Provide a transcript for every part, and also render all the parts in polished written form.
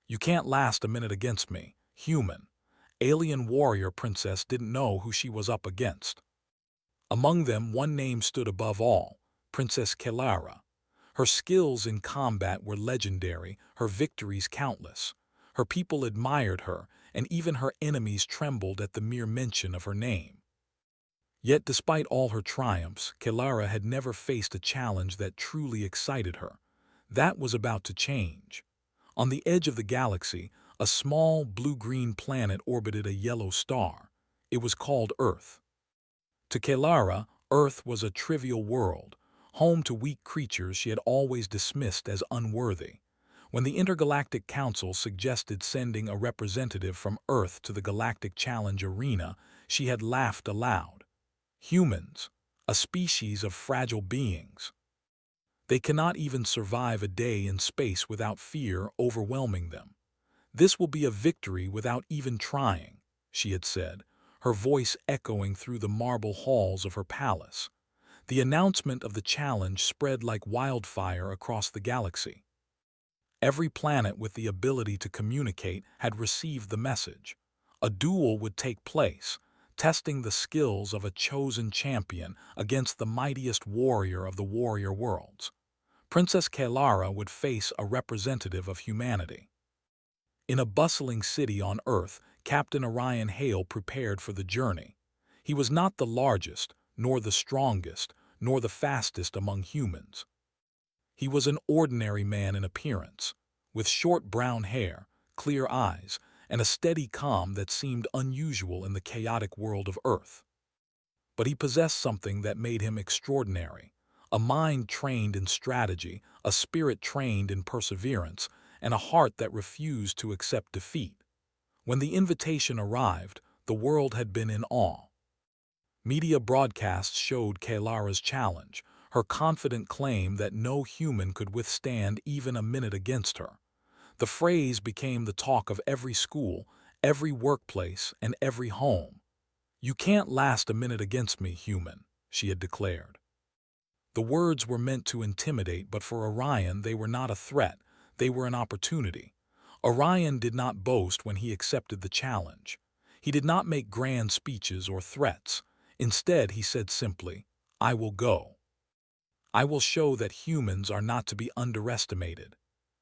You can't last a minute against me, human. Alien warrior princess didn't know who she was up against. Among them, one name stood above all, Princess Kelara. Her skills in combat were legendary, her victories countless. Her people admired her, and even her enemies trembled at the mere mention of her name. Yet despite all her triumphs, Kelara had never faced a challenge that truly excited her. That was about to change. On the edge of the galaxy, a small blue-green planet orbited a yellow star. It was called Earth. To Kelara, Earth was a trivial world, home to weak creatures she had always dismissed as unworthy. When the Intergalactic Council suggested sending a representative from Earth to the Galactic Challenge Arena, she had laughed aloud. Humans, a species of fragile beings. They cannot even survive a day in space without fear overwhelming them. This will be a victory without even trying, she had said, her voice echoing through the marble halls of her palace. The announcement of the challenge spread like wildfire across the galaxy. Every planet with the ability to communicate had received the message. A duel would take place, testing the skills of a chosen champion against the mightiest warrior of the warrior worlds. Princess Kelara would face a representative of humanity. In a bustling city on Earth, Captain Orion Hale prepared for the journey. He was not the largest, nor the strongest, nor the fastest among humans. He was an ordinary man in appearance, with short brown hair, clear eyes, and a steady calm that seemed unusual in the chaotic world of Earth. But he possessed something that made him extraordinary: a mind trained in strategy, a spirit trained in perseverance, and a heart that refused to accept defeat. When the invitation arrived, the world had been in awe. Media broadcasts showed Kelara's challenge, her confident claim that no human could withstand even a minute against her. The phrase became the talk of every school, every workplace, and every home. "You can't last a minute against me, human," she had declared. The words were meant to intimidate, but for Orion they were not a threat, they were an opportunity. Orion did not boast when he accepted the challenge. He did not make grand speeches or threats. Instead, he said simply, "I will go. I will show that humans are not to be underestimated."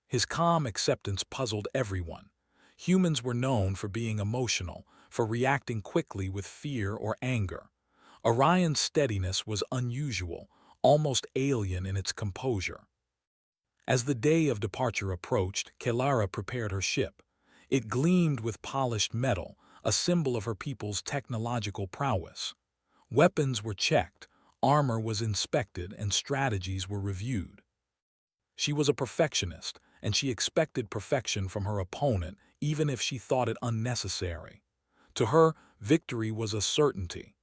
His calm acceptance puzzled everyone. Humans were known for being emotional, for reacting quickly with fear or anger. Orion's steadiness was unusual, almost alien in its composure. As the day of departure approached, Kelara prepared her ship. It gleamed with polished metal, a symbol of her people's technological prowess. Weapons were checked, armor was inspected, and strategies were reviewed. She was a perfectionist, and she expected perfection from her opponent, even if she thought it unnecessary. To her, victory was a certainty.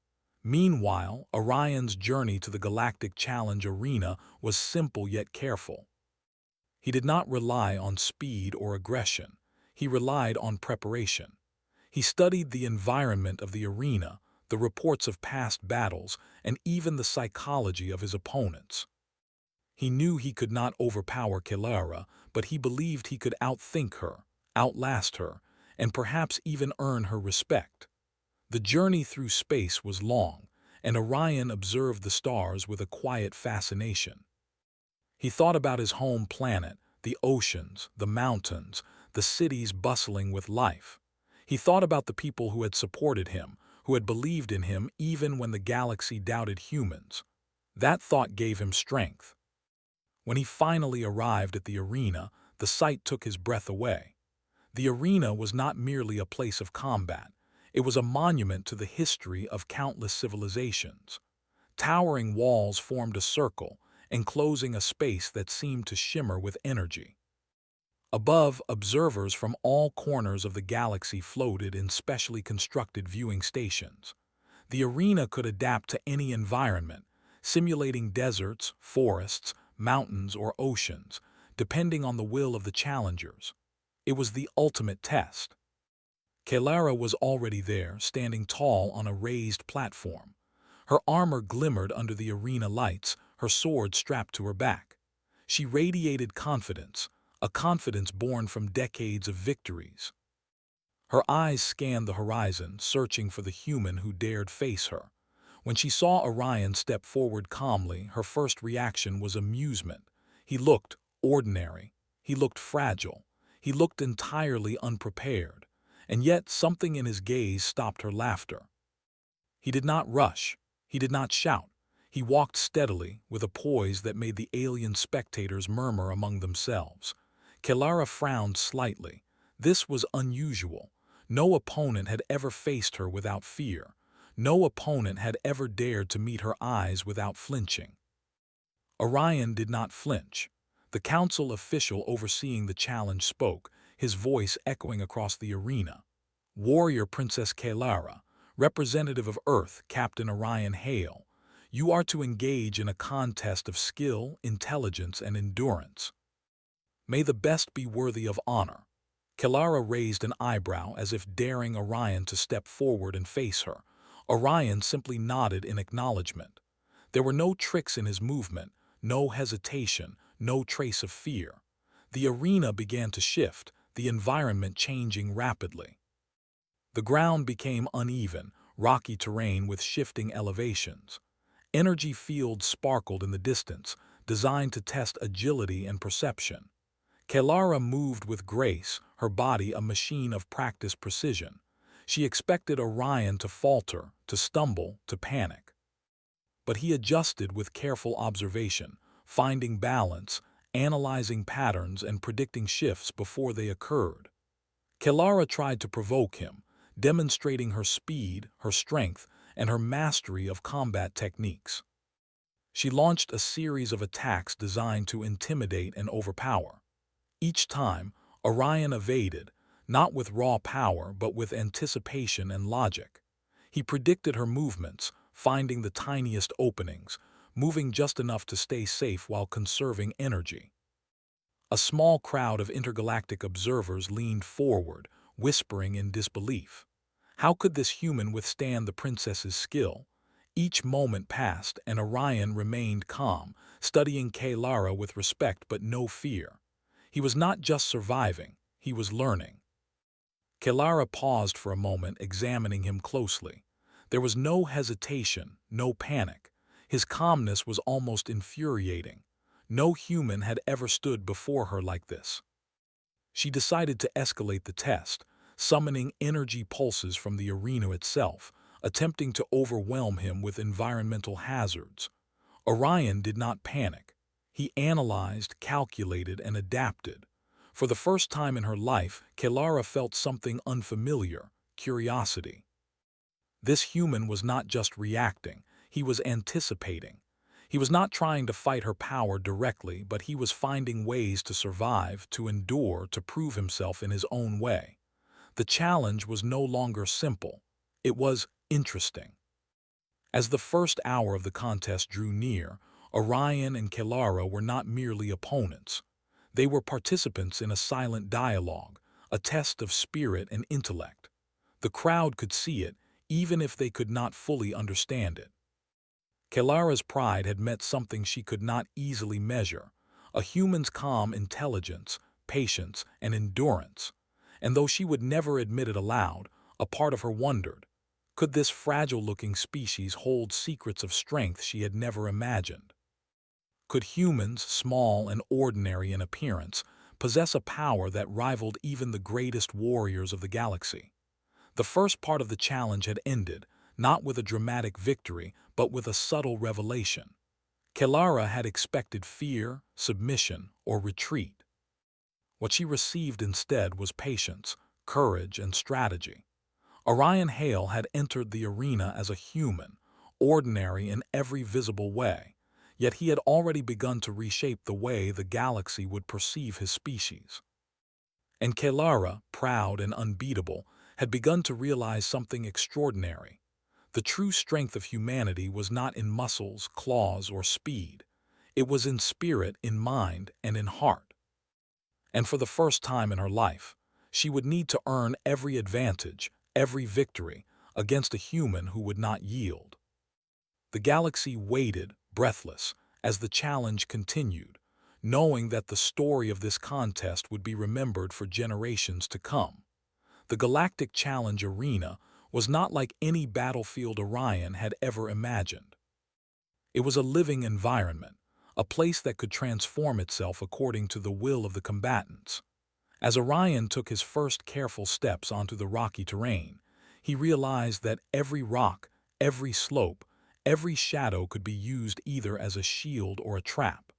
Meanwhile, Orion's journey to the Galactic Challenge Arena was simple yet careful. He did not rely on speed or aggression. He relied on preparation. He studied the environment of the arena, the reports of past battles, and even the psychology of his opponents. He knew he could not overpower Kelara, but he believed he could outthink her, outlast her, and perhaps even earn her respect. The journey through space was long, and Orion observed the stars with a quiet fascination. He thought about his home planet, the oceans, the mountains, the cities bustling with life. He thought about the people who had supported him, who had believed in him even when the galaxy doubted humans. That thought gave him strength. When he finally arrived at the arena, the sight took his breath away. The arena was not merely a place of combat. It was a monument to the history of countless civilizations. Towering walls formed a circle, enclosing a space that seemed to shimmer with energy. Above, observers from all corners of the galaxy floated in specially constructed viewing stations. The arena could adapt to any environment, simulating deserts, forests, mountains, or oceans, depending on the will of the challengers. It was the ultimate test. Kelara was already there, standing tall on a raised platform. Her armor glimmered under the arena lights, her sword strapped to her back. She radiated confidence, a confidence born from decades of victories. Her eyes scanned the horizon, searching for the human who dared face her. When she saw Orion step forward calmly, her first reaction was amusement. He looked ordinary. He looked fragile. He looked entirely unprepared. And yet something in his gaze stopped her laughter. He did not rush. He did not shout. He walked steadily, with a poise that made the alien spectators murmur among themselves. Kelara frowned slightly. This was unusual. No opponent had ever faced her without fear. No opponent had ever dared to meet her eyes without flinching. Orion did not flinch. The council official overseeing the challenge spoke, his voice echoing across the arena. "Warrior Princess Kelara, representative of Earth, Captain Orion Hale, you are to engage in a contest of skill, intelligence, and endurance. May the best be worthy of honor." Kelara raised an eyebrow as if daring Orion to step forward and face her. Orion simply nodded in acknowledgement. There were no tricks in his movement, no hesitation, no trace of fear. The arena began to shift, the environment changing rapidly. The ground became uneven, rocky terrain with shifting elevations. Energy fields sparkled in the distance, designed to test agility and perception. Kelara moved with grace, her body a machine of practiced precision. She expected Orion to falter, to stumble, to panic. But he adjusted with careful observation, finding balance, analyzing patterns, and predicting shifts before they occurred. Kelara tried to provoke him, demonstrating her speed, her strength, and her mastery of combat techniques. She launched a series of attacks designed to intimidate and overpower. Each time, Orion evaded, not with raw power but with anticipation and logic. He predicted her movements, finding the tiniest openings, moving just enough to stay safe while conserving energy. A small crowd of intergalactic observers leaned forward, whispering in disbelief. How could this human withstand the princess's skill? Each moment passed, and Orion remained calm, studying Kelara with respect but no fear. He was not just surviving, he was learning. Kelara paused for a moment, examining him closely. There was no hesitation, no panic. His calmness was almost infuriating. No human had ever stood before her like this. She decided to escalate the test, summoning energy pulses from the arena itself, attempting to overwhelm him with environmental hazards. Orion did not panic. He analyzed, calculated, and adapted. For the first time in her life, Kelara felt something unfamiliar: curiosity. This human was not just reacting, he was anticipating. He was not trying to fight her power directly, but he was finding ways to survive, to endure, to prove himself in his own way. The challenge was no longer simple. It was interesting. As the first hour of the contest drew near, Orion and Kelara were not merely opponents. They were participants in a silent dialogue, a test of spirit and intellect. The crowd could see it, even if they could not fully understand it. Kelara's pride had met something she could not easily measure: a human's calm intelligence, patience, and endurance. And though she would never admit it aloud, a part of her wondered, could this fragile-looking species hold secrets of strength she had never imagined? Could humans, small and ordinary in appearance, possess a power that rivaled even the greatest warriors of the galaxy? The first part of the challenge had ended, not with a dramatic victory, but with a subtle revelation. Kelara had expected fear, submission, or retreat. What she received instead was patience, courage, and strategy. Orion Hale had entered the arena as a human, ordinary in every visible way, yet he had already begun to reshape the way the galaxy would perceive his species. And Kelara, proud and unbeatable, had begun to realize something extraordinary. The true strength of humanity was not in muscles, claws, or speed. It was in spirit, in mind, and in heart. And for the first time in her life, she would need to earn every advantage, every victory, against a human who would not yield. The galaxy waited, breathless, as the challenge continued. knowing that the story of this contest would be remembered for generations to come. The Galactic Challenge Arena was not like any battlefield Orion had ever imagined. It was a living environment, a place that could transform itself according to the will of the combatants. As Orion took his first careful steps onto the rocky terrain, he realized that every rock, every slope, every shadow could be used either as a shield or a trap.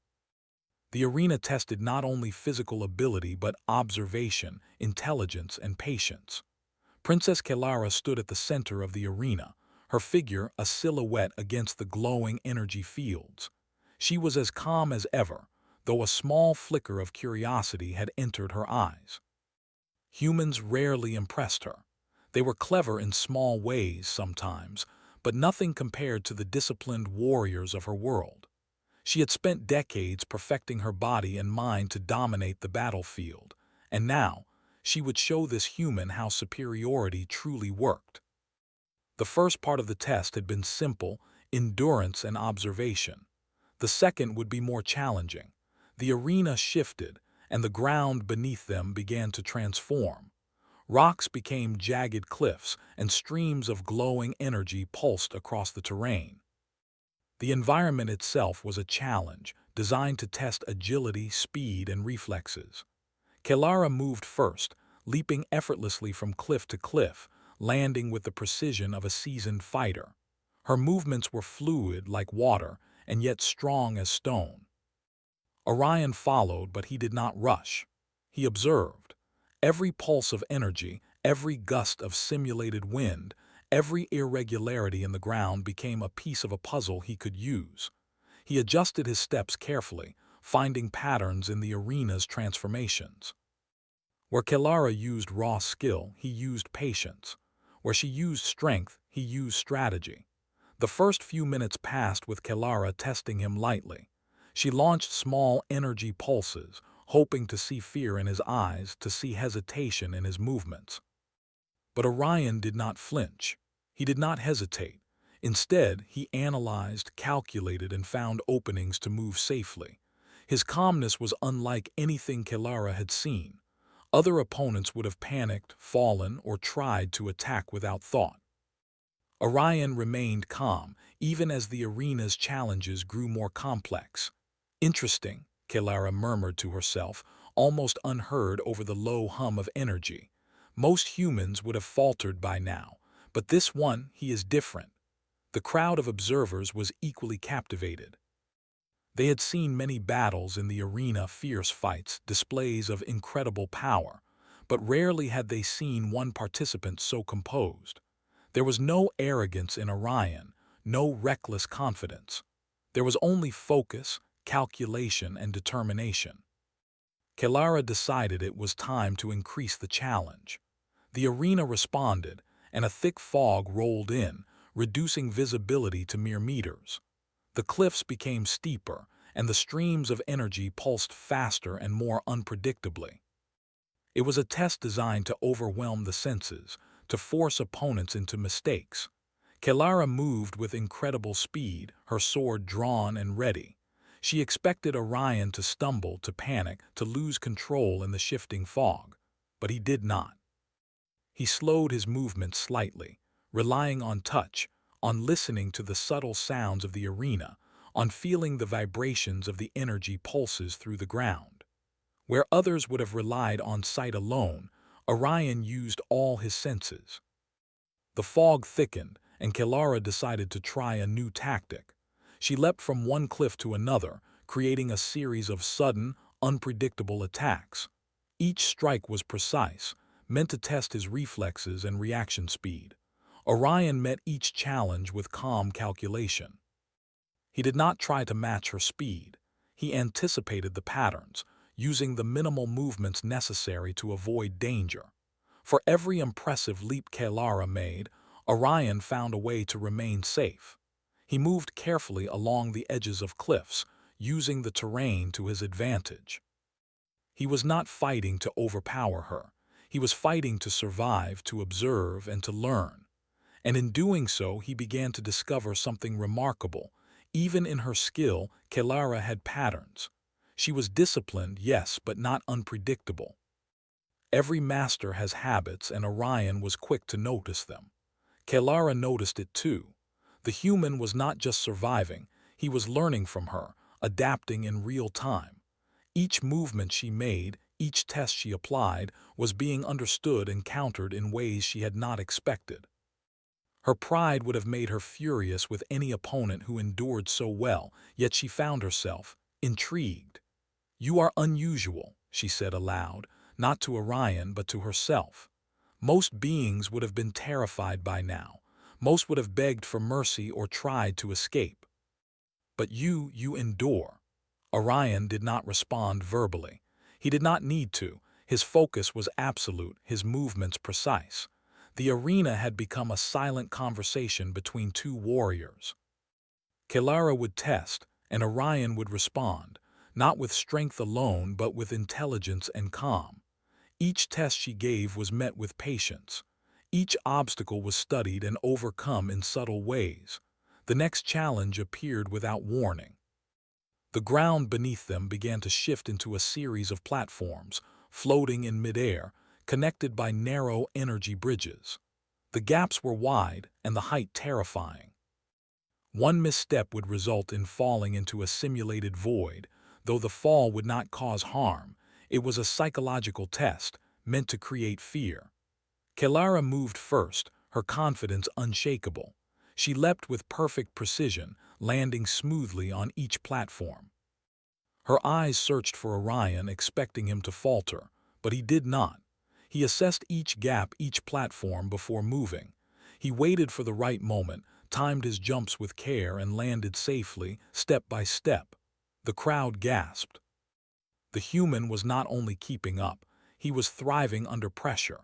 The arena tested not only physical ability but observation, intelligence, and patience. Princess Kelara stood at the center of the arena, her figure a silhouette against the glowing energy fields. She was as calm as ever, though a small flicker of curiosity had entered her eyes. Humans rarely impressed her. They were clever in small ways sometimes, but nothing compared to the disciplined warriors of her world. She had spent decades perfecting her body and mind to dominate the battlefield, and now she would show this human how superiority truly worked. The first part of the test had been simple, endurance and observation. The second would be more challenging. The arena shifted, and the ground beneath them began to transform. Rocks became jagged cliffs, and streams of glowing energy pulsed across the terrain. The environment itself was a challenge, designed to test agility, speed, and reflexes. Kelara moved first, leaping effortlessly from cliff to cliff, landing with the precision of a seasoned fighter. Her movements were fluid like water, and yet strong as stone. Orion followed, but he did not rush. He observed. Every pulse of energy, every gust of simulated wind, every irregularity in the ground became a piece of a puzzle he could use. He adjusted his steps carefully, finding patterns in the arena's transformations. Where Kelara used raw skill, he used patience. Where she used strength, he used strategy. The first few minutes passed with Kelara testing him lightly. She launched small energy pulses, hoping to see fear in his eyes, to see hesitation in his movements. But Orion did not flinch. He did not hesitate. Instead, he analyzed, calculated, and found openings to move safely. His calmness was unlike anything Kelara had seen. Other opponents would have panicked, fallen, or tried to attack without thought. Orion remained calm, even as the arena's challenges grew more complex. Interesting, Kelara murmured to herself, almost unheard over the low hum of energy. Most humans would have faltered by now, but this one, he is different. The crowd of observers was equally captivated. They had seen many battles in the arena, fierce fights, displays of incredible power, but rarely had they seen one participant so composed. There was no arrogance in Orion, no reckless confidence. There was only focus, calculation, and determination. Kelara decided it was time to increase the challenge. The arena responded, and a thick fog rolled in, reducing visibility to mere meters. The cliffs became steeper, and the streams of energy pulsed faster and more unpredictably. It was a test designed to overwhelm the senses, to force opponents into mistakes. Kelara moved with incredible speed, her sword drawn and ready. She expected Orion to stumble, to panic, to lose control in the shifting fog. But he did not. He slowed his movement slightly, relying on touch, on listening to the subtle sounds of the arena, on feeling the vibrations of the energy pulses through the ground. Where others would have relied on sight alone, Orion used all his senses. The fog thickened, and Kelara decided to try a new tactic. She leapt from one cliff to another, creating a series of sudden, unpredictable attacks. Each strike was precise, meant to test his reflexes and reaction speed. Orion met each challenge with calm calculation. He did not try to match her speed. He anticipated the patterns, using the minimal movements necessary to avoid danger. For every impressive leap Kelara made, Orion found a way to remain safe. He moved carefully along the edges of cliffs, using the terrain to his advantage. He was not fighting to overpower her. He was fighting to survive, to observe, and to learn. And in doing so, he began to discover something remarkable. Even in her skill, Kelara had patterns. She was disciplined, yes, but not unpredictable. Every master has habits, and Orion was quick to notice them. Kelara noticed it too. The human was not just surviving, he was learning from her, adapting in real time. Each movement she made, each test she applied, was being understood and countered in ways she had not expected. Her pride would have made her furious with any opponent who endured so well, yet she found herself intrigued. "You are unusual," she said aloud, not to Orion but to herself. Most beings would have been terrified by now. Most would have begged for mercy or tried to escape. But you endure. Orion did not respond verbally. He did not need to. His focus was absolute, his movements precise. The arena had become a silent conversation between two warriors. Kelara would test, and Orion would respond, not with strength alone but with intelligence and calm. Each test she gave was met with patience. Each obstacle was studied and overcome in subtle ways. The next challenge appeared without warning. The ground beneath them began to shift into a series of platforms, floating in midair, connected by narrow energy bridges. The gaps were wide and the height terrifying. One misstep would result in falling into a simulated void. Though the fall would not cause harm, it was a psychological test meant to create fear. Kelara moved first, her confidence unshakable. She leapt with perfect precision, landing smoothly on each platform. Her eyes searched for Orion, expecting him to falter, but he did not. He assessed each gap, each platform before moving. He waited for the right moment, timed his jumps with care, and landed safely, step by step. The crowd gasped. The human was not only keeping up, he was thriving under pressure.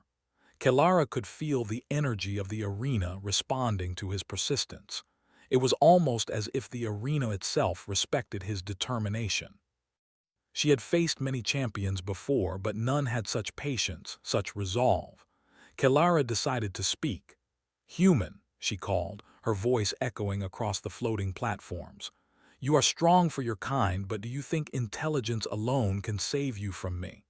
Kelara could feel the energy of the arena responding to his persistence. It was almost as if the arena itself respected his determination. She had faced many champions before, but none had such patience, such resolve. Kelara decided to speak. "Human," she called, her voice echoing across the floating platforms. "You are strong for your kind, but do you think intelligence alone can save you from me?"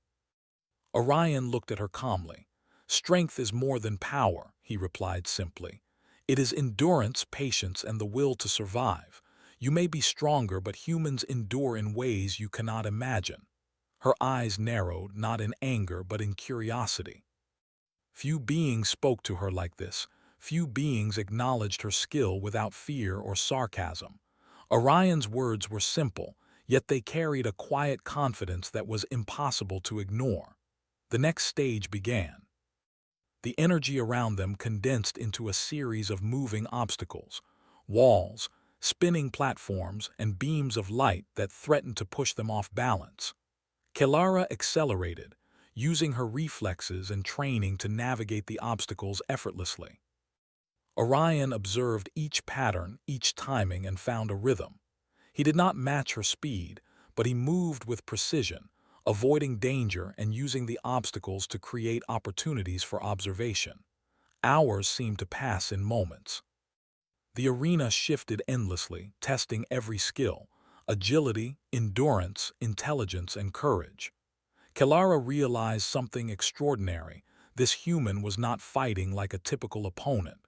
Orion looked at her calmly. "Strength is more than power," he replied simply. "It is endurance, patience, and the will to survive. You may be stronger, but humans endure in ways you cannot imagine." Her eyes narrowed, not in anger but in curiosity. Few beings spoke to her like this. Few beings acknowledged her skill without fear or sarcasm. Orion's words were simple, yet they carried a quiet confidence that was impossible to ignore. The next stage began. The energy around them condensed into a series of moving obstacles, walls, spinning platforms, and beams of light that threatened to push them off balance. Kelara accelerated, using her reflexes and training to navigate the obstacles effortlessly. Orion observed each pattern, each timing, and found a rhythm. He did not match her speed, but he moved with precision, avoiding danger and using the obstacles to create opportunities for observation. Hours seemed to pass in moments. The arena shifted endlessly, testing every skill: agility, endurance, intelligence, and courage. Kelara realized something extraordinary. This human was not fighting like a typical opponent.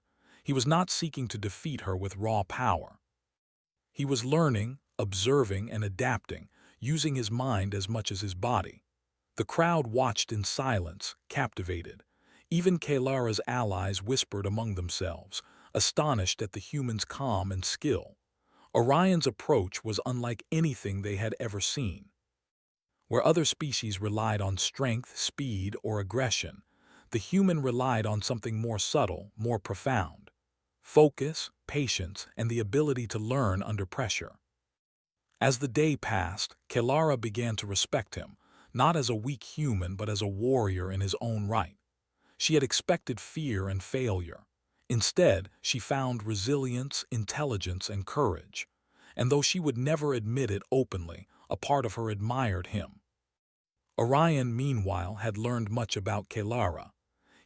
He was not seeking to defeat her with raw power. He was learning, observing, and adapting, using his mind as much as his body. The crowd watched in silence, captivated. Even Kelara's allies whispered among themselves, astonished at the human's calm and skill. Orion's approach was unlike anything they had ever seen. Where other species relied on strength, speed, or aggression, the human relied on something more subtle, more profound: focus, patience, and the ability to learn under pressure. As the day passed, Kelara began to respect him, not as a weak human but as a warrior in his own right. She had expected fear and failure. Instead, she found resilience, intelligence, and courage. And though she would never admit it openly, a part of her admired him. Orion, meanwhile, had learned much about Kelara.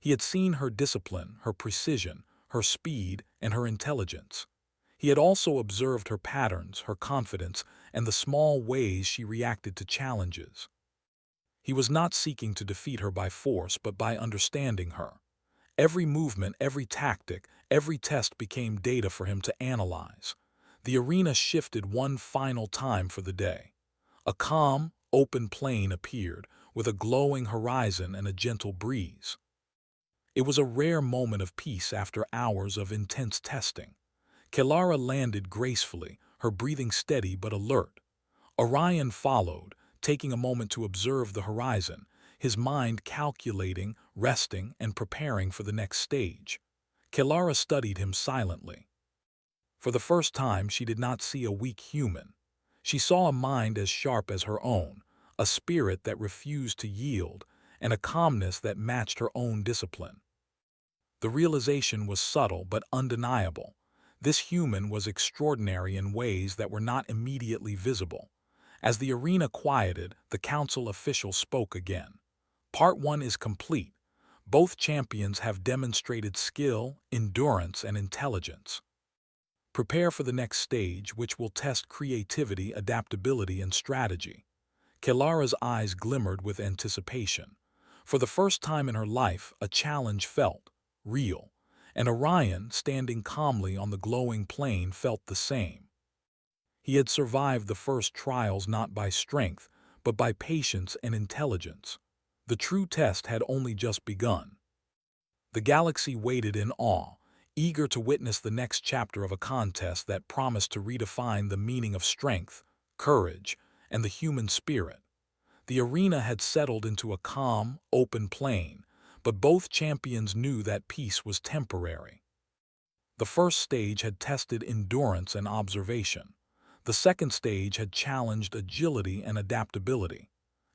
He had seen her discipline, her precision, her speed, and her intelligence. He had also observed her patterns, her confidence, and the small ways she reacted to challenges. He was not seeking to defeat her by force, but by understanding her. Every movement, every tactic, every test became data for him to analyze. The arena shifted one final time for the day. A calm, open plain appeared, with a glowing horizon and a gentle breeze. It was a rare moment of peace after hours of intense testing. Kelara landed gracefully, her breathing steady but alert. Orion followed, taking a moment to observe the horizon, his mind calculating, resting, and preparing for the next stage. Kelara studied him silently. For the first time, she did not see a weak human. She saw a mind as sharp as her own, a spirit that refused to yield, and a calmness that matched her own discipline. The realization was subtle but undeniable. This human was extraordinary in ways that were not immediately visible. As the arena quieted, the council official spoke again. Part 1 is complete. Both champions have demonstrated skill, endurance, and intelligence. Prepare for the next stage, which will test creativity, adaptability, and strategy. Kelara's eyes glimmered with anticipation. For the first time in her life, a challenge felt real, and Orion, standing calmly on the glowing plain, felt the same. He had survived the first trials not by strength, but by patience and intelligence. The true test had only just begun. The galaxy waited in awe, eager to witness the next chapter of a contest that promised to redefine the meaning of strength, courage, and the human spirit. The arena had settled into a calm, open plain, but both champions knew that peace was temporary. The first stage had tested endurance and observation. The second stage had challenged agility and adaptability.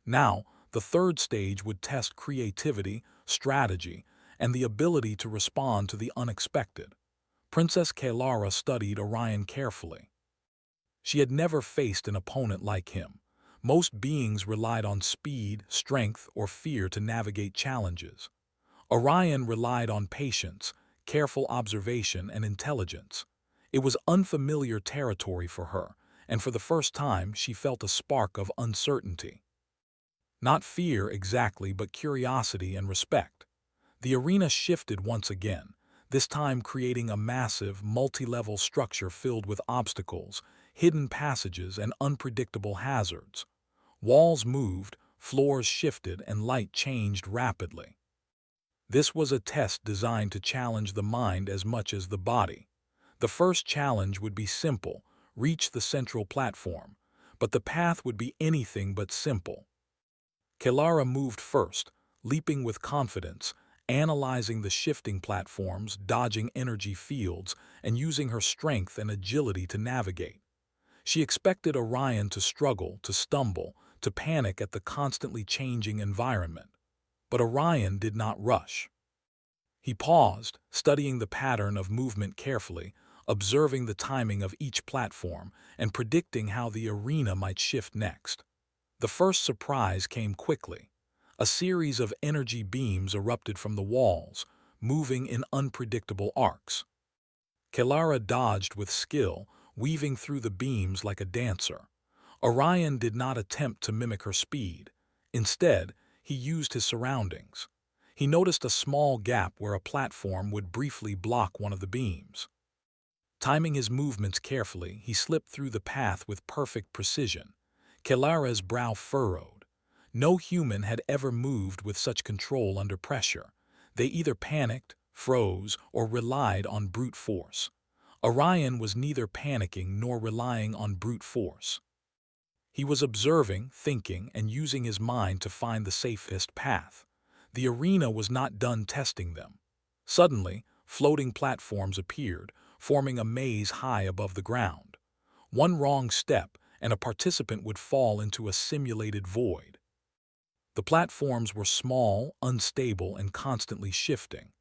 Now, the third stage would test creativity, strategy, and the ability to respond to the unexpected. Princess Kelara studied Orion carefully. She had never faced an opponent like him. Most beings relied on speed, strength, or fear to navigate challenges. Orion relied on patience, careful observation, and intelligence. It was unfamiliar territory for her, and for the first time she felt a spark of uncertainty. Not fear exactly, but curiosity and respect. The arena shifted once again, this time creating a massive, multi-level structure filled with obstacles, hidden passages, and unpredictable hazards. Walls moved, floors shifted, and light changed rapidly. This was a test designed to challenge the mind as much as the body. The first challenge would be simple: reach the central platform, but the path would be anything but simple. Kelara moved first, leaping with confidence, analyzing the shifting platforms, dodging energy fields, and using her strength and agility to navigate. She expected Orion to struggle, to stumble, to panic at the constantly changing environment. But Orion did not rush. He paused, studying the pattern of movement carefully, observing the timing of each platform, and predicting how the arena might shift next. The first surprise came quickly. A series of energy beams erupted from the walls, moving in unpredictable arcs. Kelara dodged with skill, weaving through the beams like a dancer. Orion did not attempt to mimic her speed. Instead, he used his surroundings. He noticed a small gap where a platform would briefly block one of the beams. Timing his movements carefully, he slipped through the path with perfect precision. Kelara's brow furrowed. No human had ever moved with such control under pressure. They either panicked, froze, or relied on brute force. Orion was neither panicking nor relying on brute force. He was observing, thinking, and using his mind to find the safest path. The arena was not done testing them. Suddenly, floating platforms appeared, forming a maze high above the ground. One wrong step, and a participant would fall into a simulated void. The platforms were small, unstable, and constantly shifting.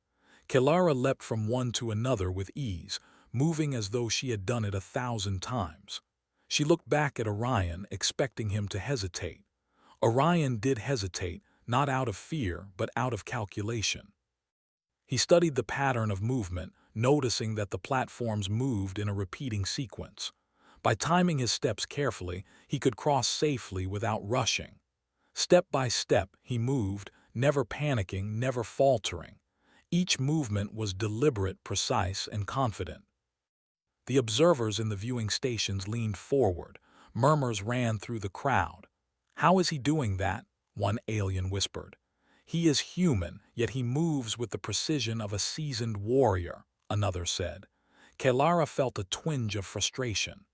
Kelara leapt from one to another with ease, moving as though she had done it 1,000 times. She looked back at Orion, expecting him to hesitate. Orion did hesitate, not out of fear, but out of calculation. He studied the pattern of movement, noticing that the platforms moved in a repeating sequence. By timing his steps carefully, he could cross safely without rushing. Step by step, he moved, never panicking, never faltering. Each movement was deliberate, precise, and confident. The observers in the viewing stations leaned forward. Murmurs ran through the crowd. "How is he doing that?" one alien whispered. "He is human, yet he moves with the precision of a seasoned warrior," another said. Kelara felt a twinge of frustration.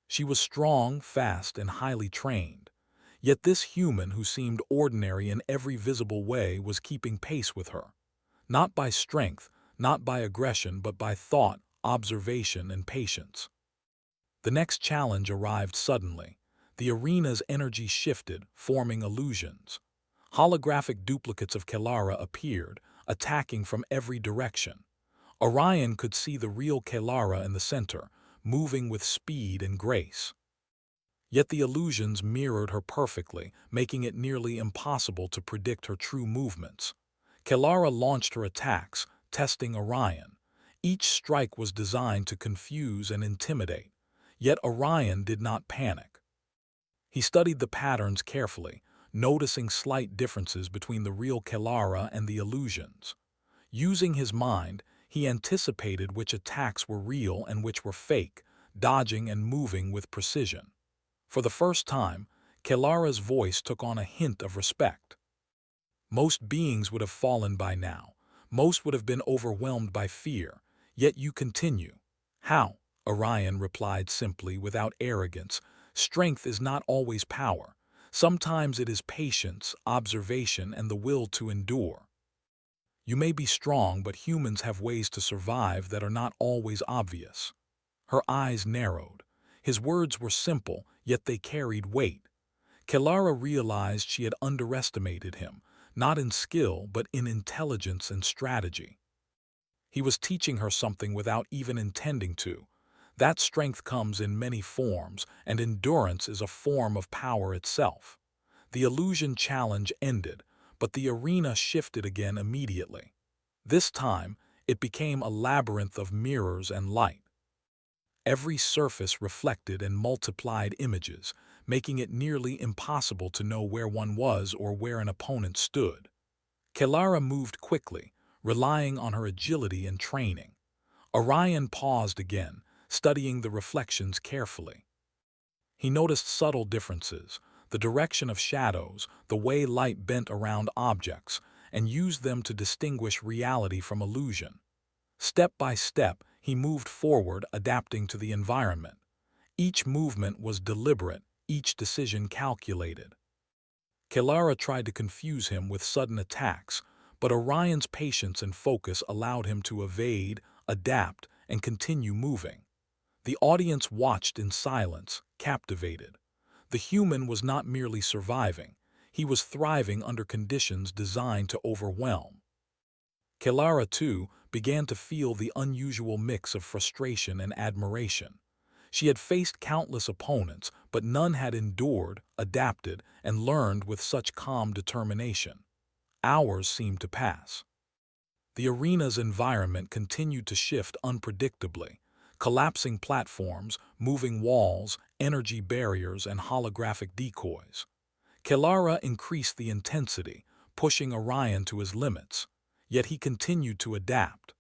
She was strong, fast, and highly trained. Yet this human who seemed ordinary in every visible way was keeping pace with her. Not by strength, not by aggression, but by thought, observation, and patience. The next challenge arrived suddenly. The arena's energy shifted, forming illusions. Holographic duplicates of Kelara appeared, attacking from every direction. Orion could see the real Kelara in the center, moving with speed and grace. Yet the illusions mirrored her perfectly, making it nearly impossible to predict her true movements. Kelara launched her attacks, testing Orion. Each strike was designed to confuse and intimidate. Yet Orion did not panic. He studied the patterns carefully, noticing slight differences between the real Kelara and the illusions. Using his mind, he anticipated which attacks were real and which were fake, dodging and moving with precision. For the first time, Kelara's voice took on a hint of respect. Most beings would have fallen by now. Most would have been overwhelmed by fear. Yet you continue. How? Orion replied simply, without arrogance. Strength is not always power. Sometimes it is patience, observation, and the will to endure. You may be strong, but humans have ways to survive that are not always obvious. Her eyes narrowed. His words were simple, yet they carried weight. Kelara realized she had underestimated him, not in skill, but in intelligence and strategy. He was teaching her something without even intending to. That strength comes in many forms, and endurance is a form of power itself. The illusion challenge ended, but the arena shifted again immediately. This time, it became a labyrinth of mirrors and light. Every surface reflected and multiplied images, making it nearly impossible to know where one was or where an opponent stood. Kelara moved quickly, relying on her agility and training. Orion paused again, studying the reflections carefully. He noticed subtle differences, the direction of shadows, the way light bent around objects, and used them to distinguish reality from illusion. Step by step, he moved forward, adapting to the environment. Each movement was deliberate, each decision calculated. Kelara tried to confuse him with sudden attacks, but Orion's patience and focus allowed him to evade, adapt, and continue moving. The audience watched in silence, captivated. The human was not merely surviving, he was thriving under conditions designed to overwhelm. Kelara, too, began to feel the unusual mix of frustration and admiration. She had faced countless opponents, but none had endured, adapted, and learned with such calm determination. Hours seemed to pass. The arena's environment continued to shift unpredictably. Collapsing platforms, moving walls, energy barriers, and holographic decoys. Kelara increased the intensity, pushing Orion to his limits. Yet he continued to adapt.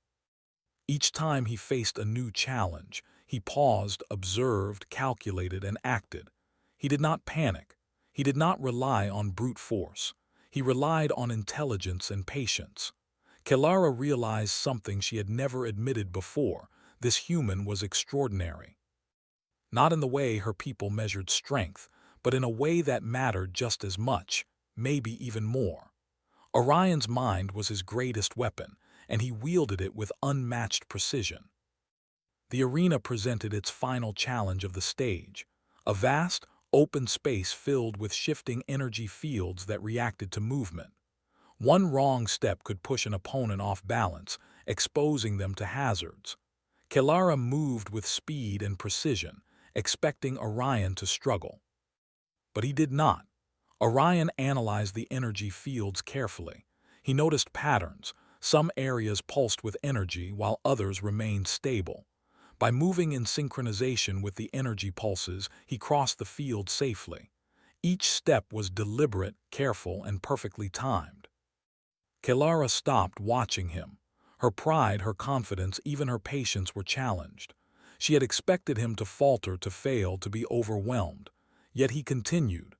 Each time he faced a new challenge, he paused, observed, calculated, and acted. He did not panic. He did not rely on brute force. He relied on intelligence and patience. Kelara realized something she had never admitted before. This human was extraordinary. Not in the way her people measured strength, but in a way that mattered just as much, maybe even more. Orion's mind was his greatest weapon, and he wielded it with unmatched precision. The arena presented its final challenge of the stage, a vast, open space filled with shifting energy fields that reacted to movement. One wrong step could push an opponent off balance, exposing them to hazards. Kelara moved with speed and precision, expecting Orion to struggle. But he did not. Orion analyzed the energy fields carefully. He noticed patterns, Some areas pulsed with energy while others remained stable. By moving in synchronization with the energy pulses, he crossed the field safely. Each step was deliberate, careful, and perfectly timed. Kelara stopped watching him. Her pride, her confidence, even her patience were challenged. She had expected him to falter, to fail, to be overwhelmed. Yet he continued.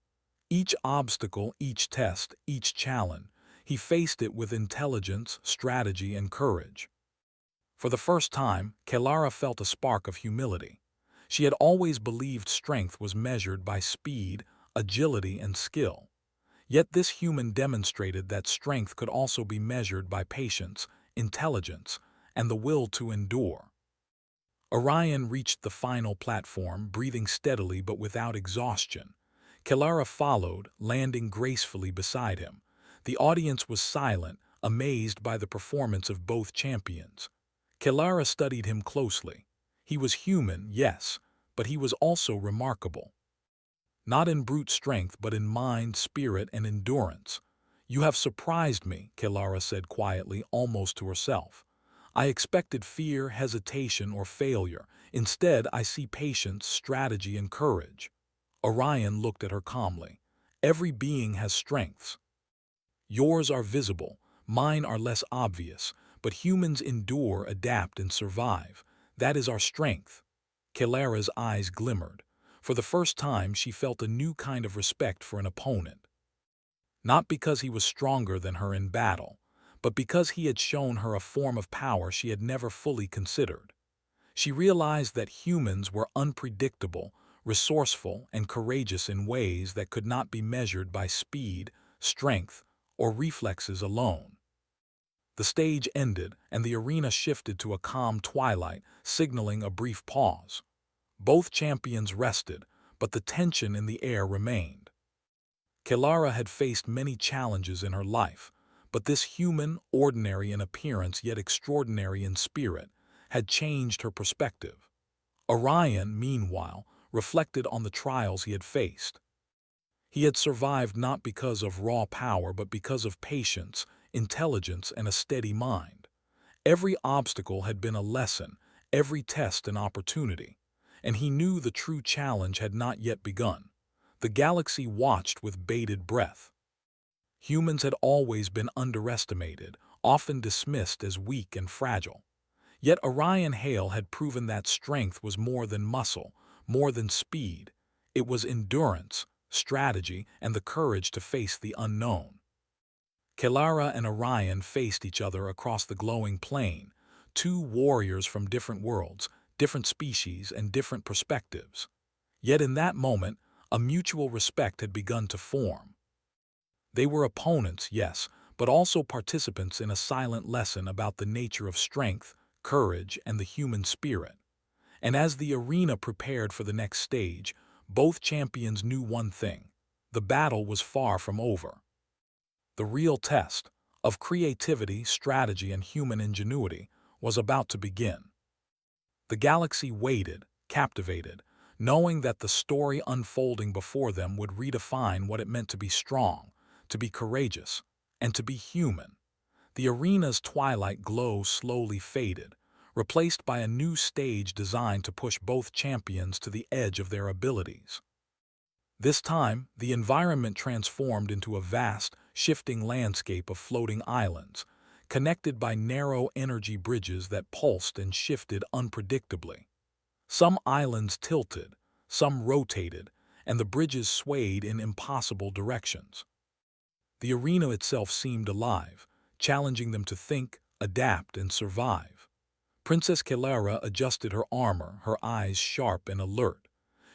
Each obstacle, each test, each challenge, he faced it with intelligence, strategy, and courage. For the first time, Kelara felt a spark of humility. She had always believed strength was measured by speed, agility, and skill. Yet this human demonstrated that strength could also be measured by patience, intelligence, and the will to endure. Orion reached the final platform, breathing steadily but without exhaustion. Kelara followed, landing gracefully beside him. The audience was silent, amazed by the performance of both champions. Kelara studied him closely. He was human, yes, but he was also remarkable. Not in brute strength, but in mind, spirit, and endurance. "You have surprised me," Kelara said quietly, almost to herself. "I expected fear, hesitation, or failure. Instead, I see patience, strategy, and courage." Orion looked at her calmly. "Every being has strengths. Yours are visible, mine are less obvious, but humans endure, adapt, and survive. That is our strength." Kelara's eyes glimmered. For the first time, she felt a new kind of respect for an opponent. Not because he was stronger than her in battle, but because he had shown her a form of power she had never fully considered. She realized that humans were unpredictable, resourceful, and courageous in ways that could not be measured by speed, strength, or reflexes alone. The stage ended, and the arena shifted to a calm twilight, signaling a brief pause. Both champions rested, but the tension in the air remained. Kelara had faced many challenges in her life, but this human, ordinary in appearance yet extraordinary in spirit, had changed her perspective. Orion, meanwhile, reflected on the trials he had faced. He had survived not because of raw power, but because of patience, intelligence, and a steady mind. Every obstacle had been a lesson, every test an opportunity, and he knew the true challenge had not yet begun. The galaxy watched with bated breath. Humans had always been underestimated, often dismissed as weak and fragile. Yet Orion Hale had proven that strength was more than muscle, more than speed. It was endurance, strategy, and the courage to face the unknown. Kelara and Orion faced each other across the glowing plain, two warriors from different worlds, different species, and different perspectives. Yet in that moment, a mutual respect had begun to form. They were opponents, yes, but also participants in a silent lesson about the nature of strength, courage, and the human spirit. And as the arena prepared for the next stage, both champions knew one thing: the battle was far from over. The real test of creativity, strategy, and human ingenuity was about to begin. The galaxy waited, captivated, knowing that the story unfolding before them would redefine what it meant to be strong, to be courageous, and to be human. The arena's twilight glow slowly faded, replaced by a new stage designed to push both champions to the edge of their abilities. This time, the environment transformed into a vast, shifting landscape of floating islands, connected by narrow energy bridges that pulsed and shifted unpredictably. Some islands tilted, some rotated, and the bridges swayed in impossible directions. The arena itself seemed alive, challenging them to think, adapt, and survive. Princess Kelara adjusted her armor, her eyes sharp and alert.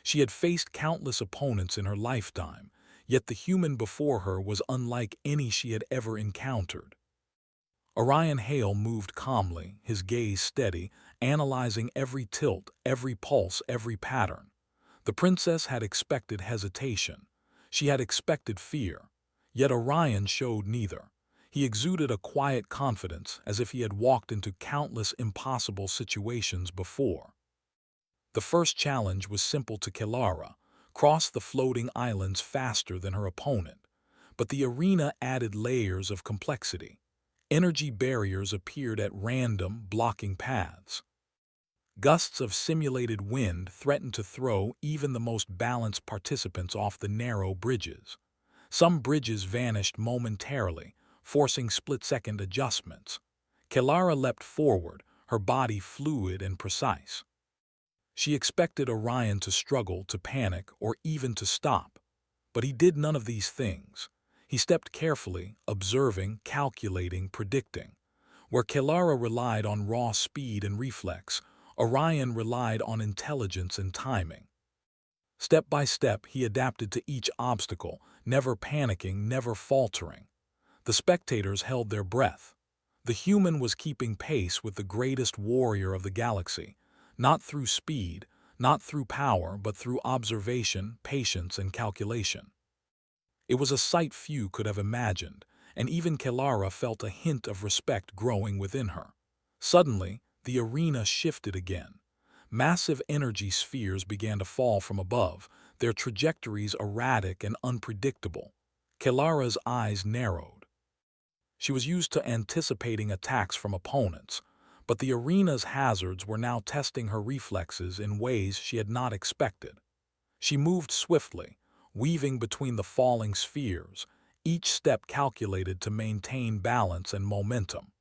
She had faced countless opponents in her lifetime, yet the human before her was unlike any she had ever encountered. Orion Hale moved calmly, his gaze steady, analyzing every tilt, every pulse, every pattern. The princess had expected hesitation. She had expected fear. Yet Orion showed neither. He exuded a quiet confidence, as if he had walked into countless impossible situations before. The first challenge was simple to Kelara: cross the floating islands faster than her opponent. But the arena added layers of complexity. Energy barriers appeared at random, blocking paths. Gusts of simulated wind threatened to throw even the most balanced participants off the narrow bridges. Some bridges vanished momentarily, forcing split-second adjustments. Kelara leapt forward, her body fluid and precise. She expected Orion to struggle, to panic, or even to stop. But he did none of these things. He stepped carefully, observing, calculating, predicting. Where Kelara relied on raw speed and reflex, Orion relied on intelligence and timing. Step by step, he adapted to each obstacle, never panicking, never faltering. The spectators held their breath. The human was keeping pace with the greatest warrior of the galaxy, not through speed, not through power, but through observation, patience, and calculation. It was a sight few could have imagined, and even Kelara felt a hint of respect growing within her. Suddenly, the arena shifted again. Massive energy spheres began to fall from above, their trajectories erratic and unpredictable. Kelara's eyes narrowed. She was used to anticipating attacks from opponents, but the arena's hazards were now testing her reflexes in ways she had not expected. She moved swiftly, weaving between the falling spheres, each step calculated to maintain balance and momentum.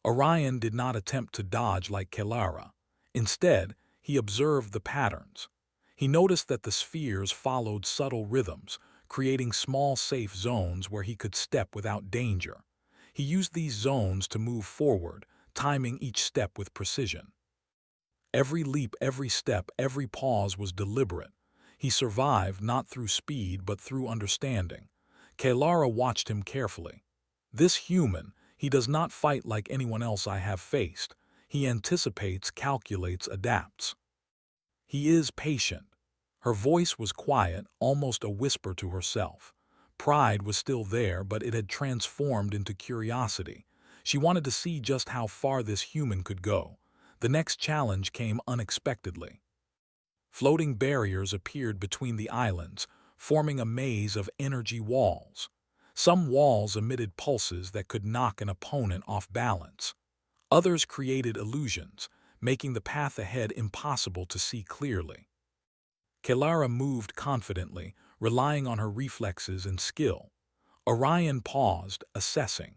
Orion did not attempt to dodge like Kelara. Instead, he observed the patterns. He noticed that the spheres followed subtle rhythms, creating small safe zones where he could step without danger. He used these zones to move forward, timing each step with precision. Every leap, every step, every pause was deliberate. He survived not through speed but through understanding. Kelara watched him carefully. This human, he does not fight like anyone else I have faced. He anticipates, calculates, adapts. He is patient. Her voice was quiet, almost a whisper to herself. Pride was still there, but it had transformed into curiosity. She wanted to see just how far this human could go. The next challenge came unexpectedly. Floating barriers appeared between the islands, forming a maze of energy walls. Some walls emitted pulses that could knock an opponent off balance. Others created illusions, making the path ahead impossible to see clearly. Kelara moved confidently, relying on her reflexes and skill. Orion paused, assessing.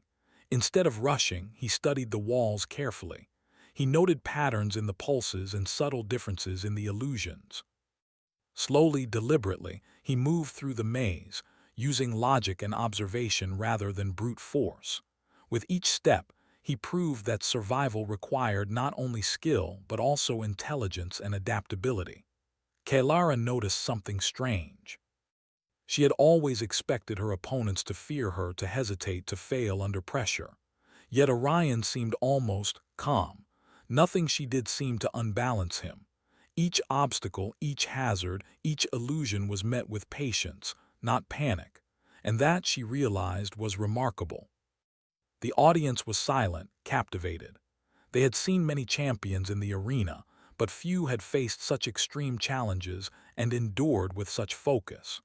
Instead of rushing, he studied the walls carefully. He noted patterns in the pulses and subtle differences in the illusions. Slowly, deliberately, he moved through the maze, using logic and observation rather than brute force. With each step, he proved that survival required not only skill but also intelligence and adaptability. Kelara noticed something strange. She had always expected her opponents to fear her, to hesitate, to fail under pressure. Yet Orion seemed almost calm. Nothing she did seemed to unbalance him. Each obstacle, each hazard, each illusion was met with patience, not panic. And that, she realized, was remarkable. The audience was silent, captivated. They had seen many champions in the arena, but few had faced such extreme challenges and endured with such focus.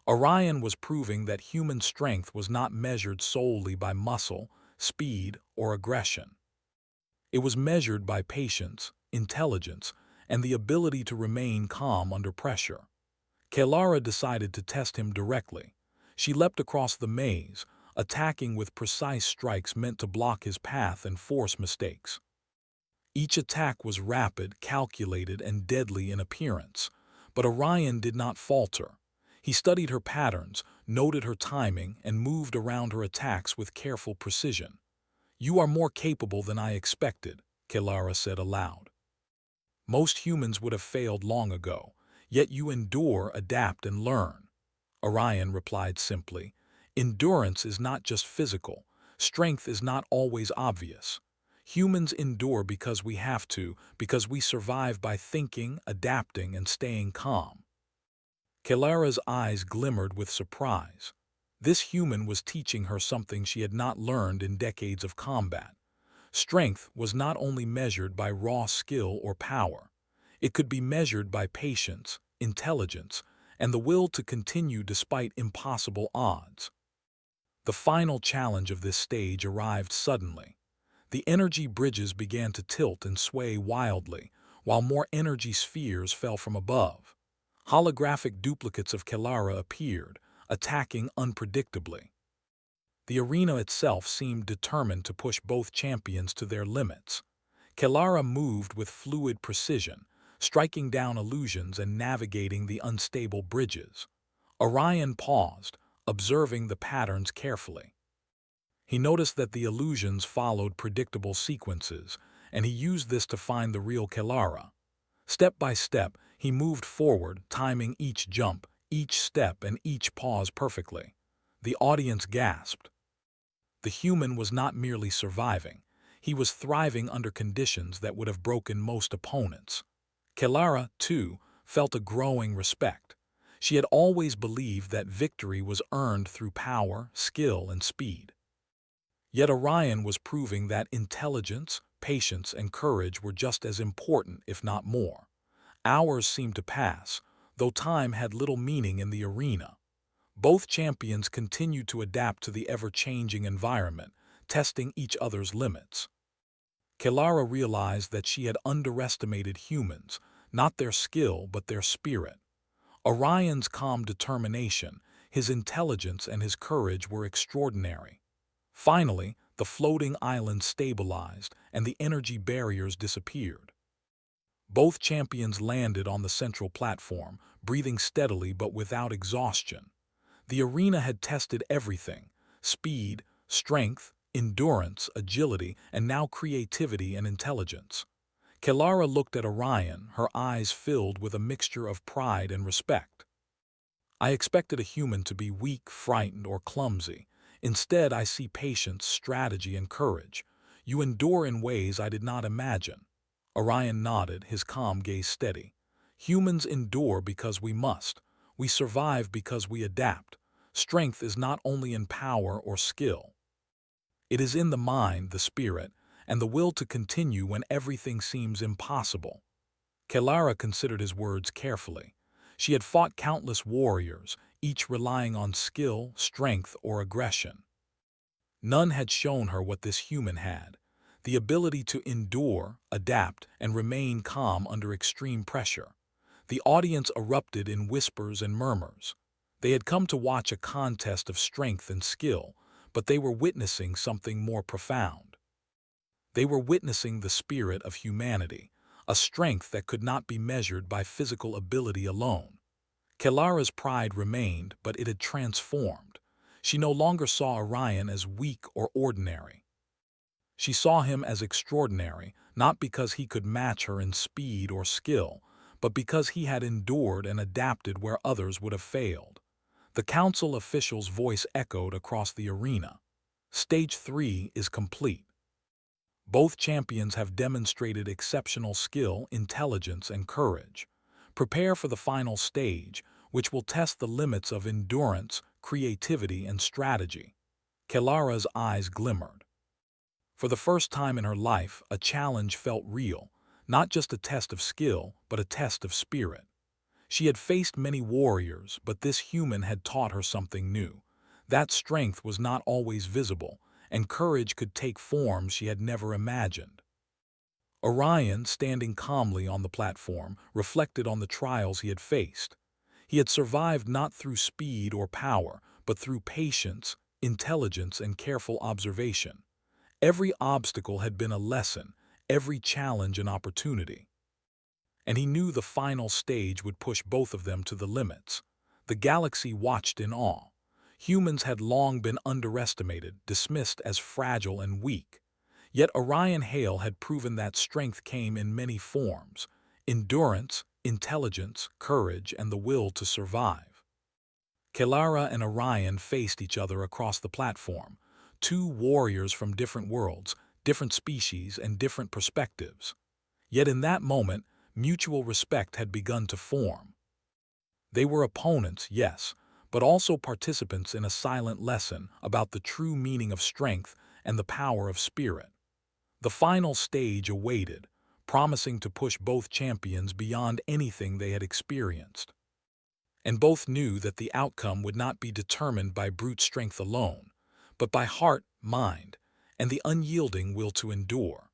Orion was proving that human strength was not measured solely by muscle, speed, or aggression. It was measured by patience, intelligence, and the ability to remain calm under pressure. Kelara decided to test him directly. She leapt across the maze, attacking with precise strikes meant to block his path and force mistakes. Each attack was rapid, calculated, and deadly in appearance, but Orion did not falter. He studied her patterns, noted her timing, and moved around her attacks with careful precision. "You are more capable than I expected," Kelara said aloud. "Most humans would have failed long ago, yet you endure, adapt, and learn." Orion replied simply, "Endurance is not just physical. Strength is not always obvious. Humans endure because we have to, because we survive by thinking, adapting, and staying calm." Kelara's eyes glimmered with surprise. This human was teaching her something she had not learned in decades of combat. Strength was not only measured by raw skill or power. It could be measured by patience, intelligence, and the will to continue despite impossible odds. The final challenge of this stage arrived suddenly. The energy bridges began to tilt and sway wildly, while more energy spheres fell from above. Holographic duplicates of Kelara appeared, attacking unpredictably. The arena itself seemed determined to push both champions to their limits. Kelara moved with fluid precision, striking down illusions and navigating the unstable bridges. Orion paused, observing the patterns carefully. He noticed that the illusions followed predictable sequences, and he used this to find the real Kelara. Step by step, he moved forward, timing each jump, each step, and each pause perfectly. The audience gasped. The human was not merely surviving. He was thriving under conditions that would have broken most opponents. Kelara, too, felt a growing respect. She had always believed that victory was earned through power, skill, and speed. Yet Orion was proving that intelligence, patience, and courage were just as important, if not more. Hours seemed to pass, though time had little meaning in the arena. Both champions continued to adapt to the ever-changing environment, testing each other's limits. Kelara realized that she had underestimated humans, not their skill but their spirit. Orion's calm determination, his intelligence, and his courage were extraordinary. Finally, the floating island stabilized and the energy barriers disappeared. Both champions landed on the central platform, breathing steadily but without exhaustion. The arena had tested everything: speed, strength, endurance, agility, and now creativity and intelligence. Kelara looked at Orion, her eyes filled with a mixture of pride and respect. "I expected a human to be weak, frightened, or clumsy. Instead, I see patience, strategy, and courage. You endure in ways I did not imagine." Orion nodded, his calm gaze steady. "Humans endure because we must. We survive because we adapt. Strength is not only in power or skill. It is in the mind, the spirit, and the will to continue when everything seems impossible." Kelara considered his words carefully. She had fought countless warriors, each relying on skill, strength, or aggression. None had shown her what this human had: the ability to endure, adapt, and remain calm under extreme pressure. The audience erupted in whispers and murmurs. They had come to watch a contest of strength and skill, but they were witnessing something more profound. They were witnessing the spirit of humanity, a strength that could not be measured by physical ability alone. Kelara's pride remained, but it had transformed. She no longer saw Orion as weak or ordinary. She saw him as extraordinary, not because he could match her in speed or skill, but because he had endured and adapted where others would have failed. The council official's voice echoed across the arena. "Stage 3 is complete. Both champions have demonstrated exceptional skill, intelligence, and courage. Prepare for the final stage, which will test the limits of endurance, creativity, and strategy." Kelara's eyes glimmered. For the first time in her life, a challenge felt real, not just a test of skill, but a test of spirit. She had faced many warriors, but this human had taught her something new. That strength was not always visible, and courage could take forms she had never imagined. Orion, standing calmly on the platform, reflected on the trials he had faced. He had survived not through speed or power, but through patience, intelligence, and careful observation. Every obstacle had been a lesson, every challenge an opportunity. And he knew the final stage would push both of them to the limits. The galaxy watched in awe. Humans had long been underestimated, dismissed as fragile and weak. Yet Orion Hale had proven that strength came in many forms: endurance, intelligence, courage, and the will to survive. Kelara and Orion faced each other across the platform, two warriors from different worlds, different species, and different perspectives. Yet in that moment, mutual respect had begun to form. They were opponents, yes, but also participants in a silent lesson about the true meaning of strength and the power of spirit. The final stage awaited, promising to push both champions beyond anything they had experienced. And both knew that the outcome would not be determined by brute strength alone. but by heart, mind, and the unyielding will to endure.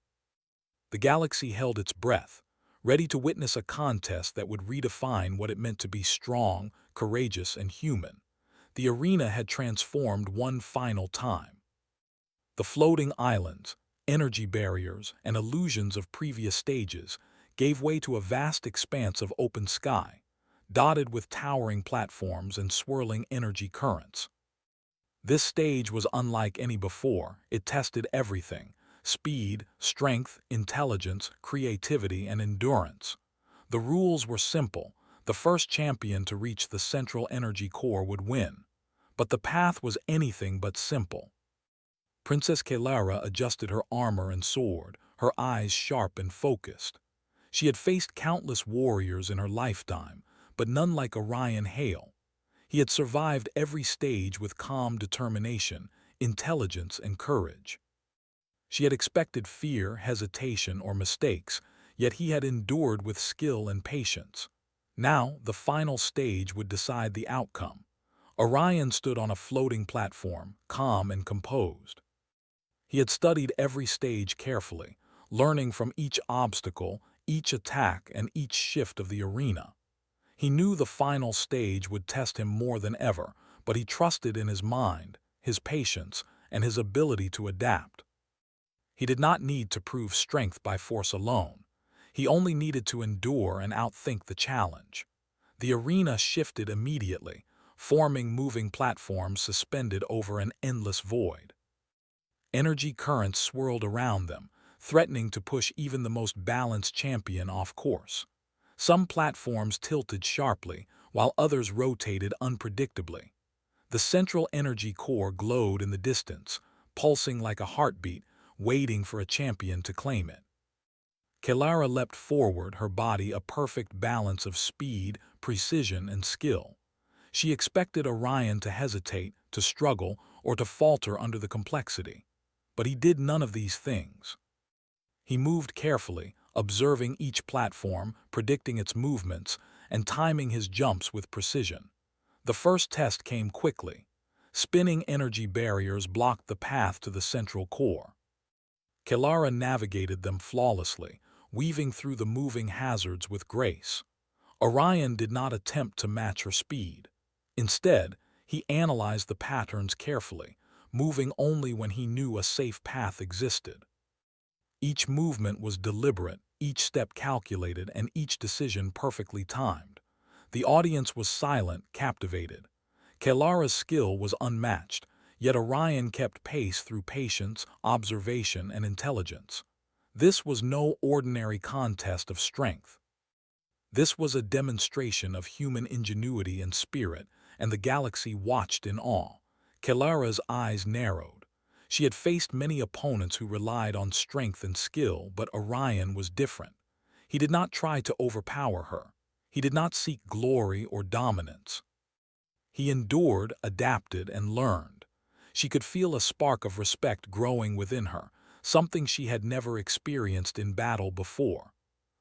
The galaxy held its breath, ready to witness a contest that would redefine what it meant to be strong, courageous, and human. The arena had transformed one final time. The floating islands, energy barriers, and illusions of previous stages gave way to a vast expanse of open sky, dotted with towering platforms and swirling energy currents. This stage was unlike any before. It tested everything: speed, strength, intelligence, creativity, and endurance. The rules were simple. The first champion to reach the central energy core would win. But the path was anything but simple. Princess Kelara adjusted her armor and sword, her eyes sharp and focused. She had faced countless warriors in her lifetime, but none like Orion Hale. He had survived every stage with calm determination, intelligence, and courage. She had expected fear, hesitation, or mistakes, yet he had endured with skill and patience. Now, the final stage would decide the outcome. Orion stood on a floating platform, calm and composed. He had studied every stage carefully, learning from each obstacle, each attack, and each shift of the arena. He knew the final stage would test him more than ever, but he trusted in his mind, his patience, and his ability to adapt. He did not need to prove strength by force alone. He only needed to endure and outthink the challenge. The arena shifted immediately, forming moving platforms suspended over an endless void. Energy currents swirled around them, threatening to push even the most balanced champion off course. Some platforms tilted sharply, while others rotated unpredictably. The central energy core glowed in the distance, pulsing like a heartbeat, waiting for a champion to claim it. Kelara leapt forward, her body a perfect balance of speed, precision, and skill. She expected Orion to hesitate, to struggle, or to falter under the complexity. But he did none of these things. He moved carefully, observing each platform, predicting its movements, and timing his jumps with precision. The first test came quickly. Spinning energy barriers blocked the path to the central core. Kelara navigated them flawlessly, weaving through the moving hazards with grace. Orion did not attempt to match her speed. Instead, he analyzed the patterns carefully, moving only when he knew a safe path existed. Each movement was deliberate, each step calculated, and each decision perfectly timed. The audience was silent, captivated. Kelara's skill was unmatched, yet Orion kept pace through patience, observation, and intelligence. This was no ordinary contest of strength. This was a demonstration of human ingenuity and spirit, and the galaxy watched in awe. Kelara's eyes narrowed. She had faced many opponents who relied on strength and skill, but Orion was different. He did not try to overpower her. He did not seek glory or dominance. He endured, adapted, and learned. She could feel a spark of respect growing within her, something she had never experienced in battle before.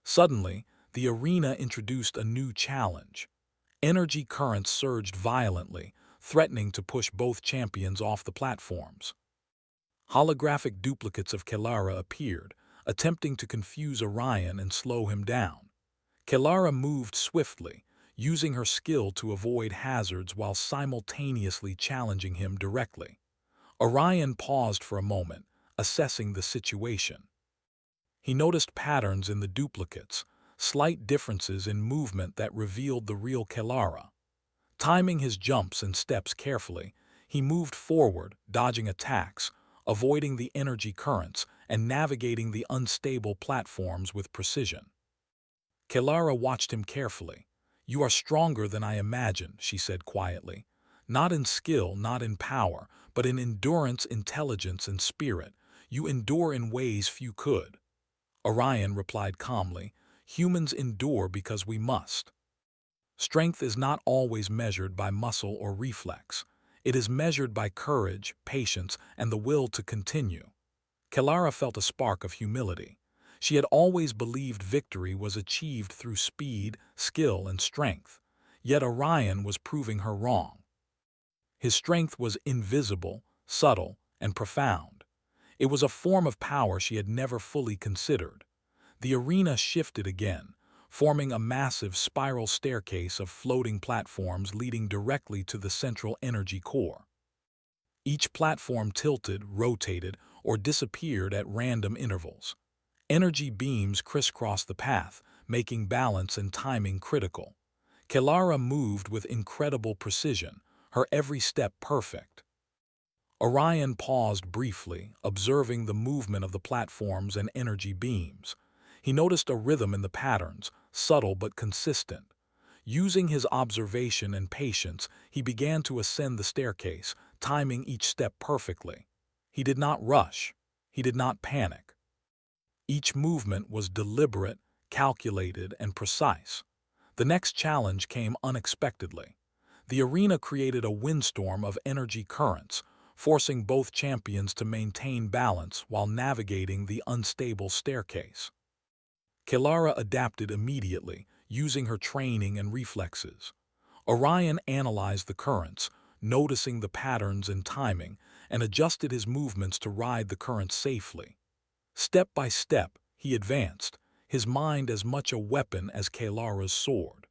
Suddenly, the arena introduced a new challenge. Energy currents surged violently, threatening to push both champions off the platforms. Holographic duplicates of Kelara appeared, attempting to confuse Orion and slow him down. Kelara moved swiftly, using her skill to avoid hazards while simultaneously challenging him directly. Orion paused for a moment, assessing the situation. He noticed patterns in the duplicates, slight differences in movement that revealed the real Kelara. Timing his jumps and steps carefully, he moved forward, dodging attacks, avoiding the energy currents, and navigating the unstable platforms with precision. Kelara watched him carefully. "You are stronger than I imagined," she said quietly. "Not in skill, not in power, but in endurance, intelligence, and spirit. You endure in ways few could." Orion replied calmly, "Humans endure because we must." Strength is not always measured by muscle or reflex. It is measured by courage, patience, and the will to continue. Kelara felt a spark of humility. She had always believed victory was achieved through speed, skill, and strength. Yet Orion was proving her wrong. His strength was invisible, subtle, and profound. It was a form of power she had never fully considered. The arena shifted again, forming a massive spiral staircase of floating platforms leading directly to the central energy core. Each platform tilted, rotated, or disappeared at random intervals. Energy beams crisscrossed the path, making balance and timing critical. Kelara moved with incredible precision, her every step perfect. Orion paused briefly, observing the movement of the platforms and energy beams. He noticed a rhythm in the patterns, subtle but consistent. Using his observation and patience, he began to ascend the staircase, timing each step perfectly. He did not rush. He did not panic. Each movement was deliberate, calculated, and precise. The next challenge came unexpectedly. The arena created a windstorm of energy currents, forcing both champions to maintain balance while navigating the unstable staircase. Kelara adapted immediately, using her training and reflexes. Orion analyzed the currents, noticing the patterns and timing, and adjusted his movements to ride the currents safely. Step by step, he advanced, his mind as much a weapon as Kelara's sword.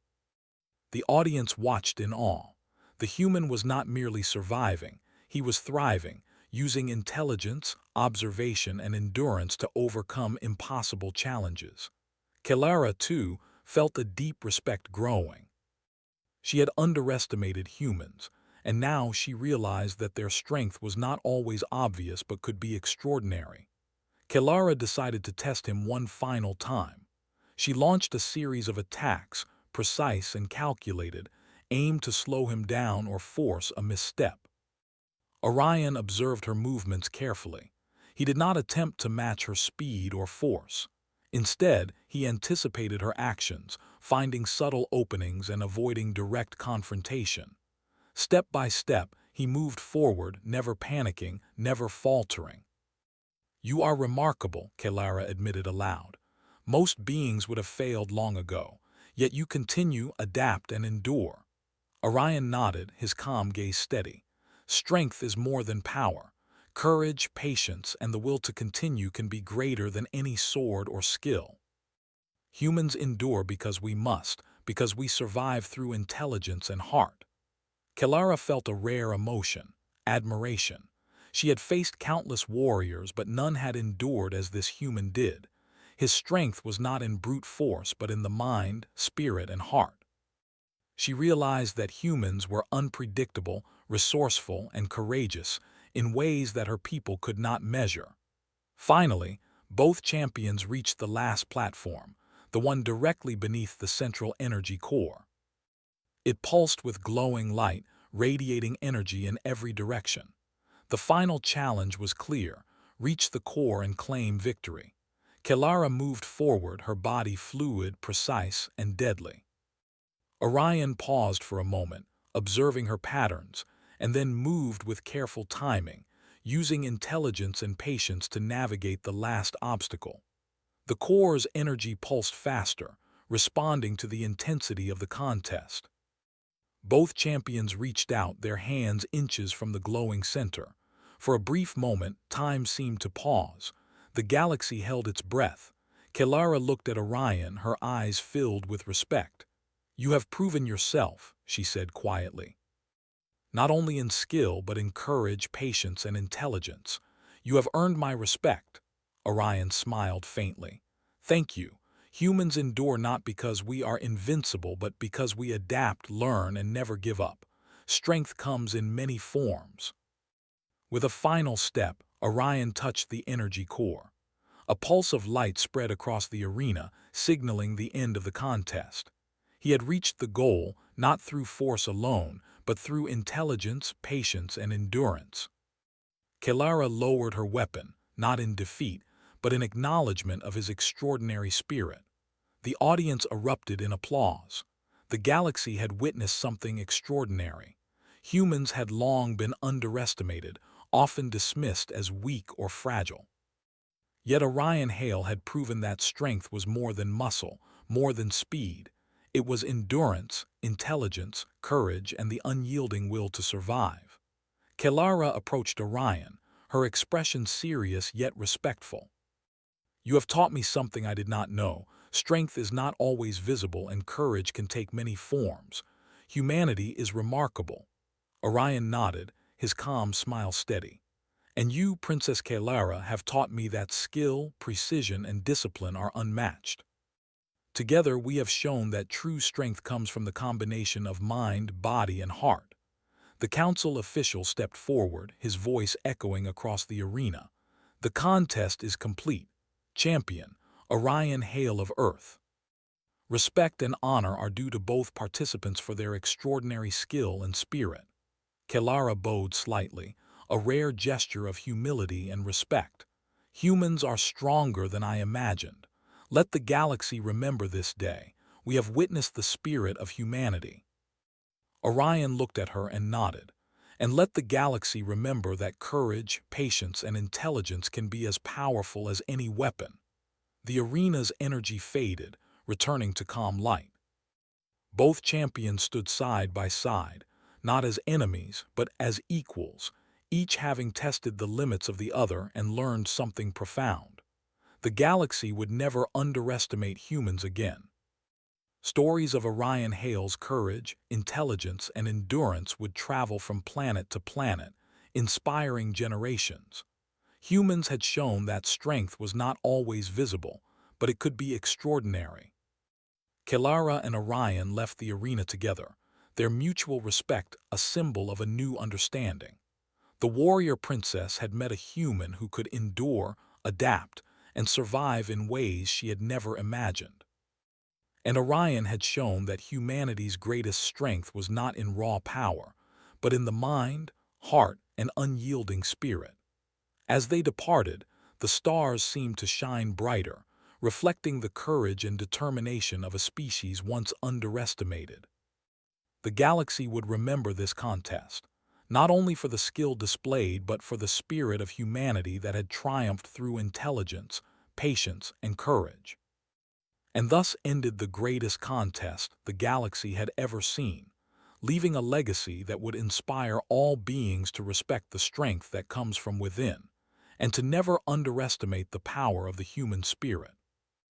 The audience watched in awe. The human was not merely surviving, he was thriving, using intelligence, observation, and endurance to overcome impossible challenges. Kelara, too, felt a deep respect growing. She had underestimated humans, and now she realized that their strength was not always obvious but could be extraordinary. Kelara decided to test him one final time. She launched a series of attacks, precise and calculated, aimed to slow him down or force a misstep. Orion observed her movements carefully. He did not attempt to match her speed or force. Instead, he anticipated her actions, finding subtle openings and avoiding direct confrontation. Step by step, he moved forward, never panicking, never faltering. "You are remarkable," Kelara admitted aloud. "Most beings would have failed long ago, yet you continue, adapt, and endure." Orion nodded, his calm gaze steady. "Strength is more than power. Courage, patience, and the will to continue can be greater than any sword or skill. Humans endure because we must, because we survive through intelligence and heart." Kelara felt a rare emotion, admiration. She had faced countless warriors, but none had endured as this human did. His strength was not in brute force, but in the mind, spirit, and heart. She realized that humans were unpredictable, resourceful, and courageous in ways that her people could not measure. Finally, both champions reached the last platform, the one directly beneath the central energy core. It pulsed with glowing light, radiating energy in every direction. The final challenge was clear: reach the core and claim victory. Kelara moved forward, her body fluid, precise, and deadly. Orion paused for a moment, observing her patterns, and then moved with careful timing, using intelligence and patience to navigate the last obstacle. The core's energy pulsed faster, responding to the intensity of the contest. Both champions reached out, their hands inches from the glowing center. For a brief moment, time seemed to pause. The galaxy held its breath. Kelara looked at Orion, her eyes filled with respect. "You have proven yourself," she said quietly. "Not only in skill, but in courage, patience, and intelligence. You have earned my respect." Orion smiled faintly. "Thank you. Humans endure not because we are invincible, but because we adapt, learn, and never give up. Strength comes in many forms." With a final step, Orion touched the energy core. A pulse of light spread across the arena, signaling the end of the contest. He had reached the goal, not through force alone, but through intelligence, patience, and endurance. Kelara lowered her weapon, not in defeat, but in acknowledgement of his extraordinary spirit. The audience erupted in applause. The galaxy had witnessed something extraordinary. Humans had long been underestimated, often dismissed as weak or fragile. Yet Orion Hale had proven that strength was more than muscle, more than speed. It was endurance, intelligence, courage, and the unyielding will to survive. Kelara approached Orion, her expression serious yet respectful. "You have taught me something I did not know. Strength is not always visible and courage can take many forms. Humanity is remarkable." Orion nodded, his calm smile steady. "And you, Princess Kelara, have taught me that skill, precision, and discipline are unmatched. Together we have shown that true strength comes from the combination of mind, body, and heart." The council official stepped forward, his voice echoing across the arena. "The contest is complete. Champion, Orion Hale of Earth. Respect and honor are due to both participants for their extraordinary skill and spirit." Kelara bowed slightly, a rare gesture of humility and respect. "Humans are stronger than I imagined. Let the galaxy remember this day. We have witnessed the spirit of humanity." Orion looked at her and nodded. "And let the galaxy remember that courage, patience, and intelligence can be as powerful as any weapon." The arena's energy faded, returning to calm light. Both champions stood side by side, not as enemies, but as equals, each having tested the limits of the other and learned something profound. The galaxy would never underestimate humans again. Stories of Orion Hale's courage, intelligence, and endurance would travel from planet to planet, inspiring generations. Humans had shown that strength was not always visible, but it could be extraordinary. Kelara and Orion left the arena together, their mutual respect a symbol of a new understanding. The warrior princess had met a human who could endure, adapt, and survive in ways she had never imagined. And Orion had shown that humanity's greatest strength was not in raw power, but in the mind, heart, and unyielding spirit. As they departed, the stars seemed to shine brighter, reflecting the courage and determination of a species once underestimated. The galaxy would remember this contest, not only for the skill displayed but for the spirit of humanity that had triumphed through intelligence, patience, and courage. And thus ended the greatest contest the galaxy had ever seen, leaving a legacy that would inspire all beings to respect the strength that comes from within, and to never underestimate the power of the human spirit.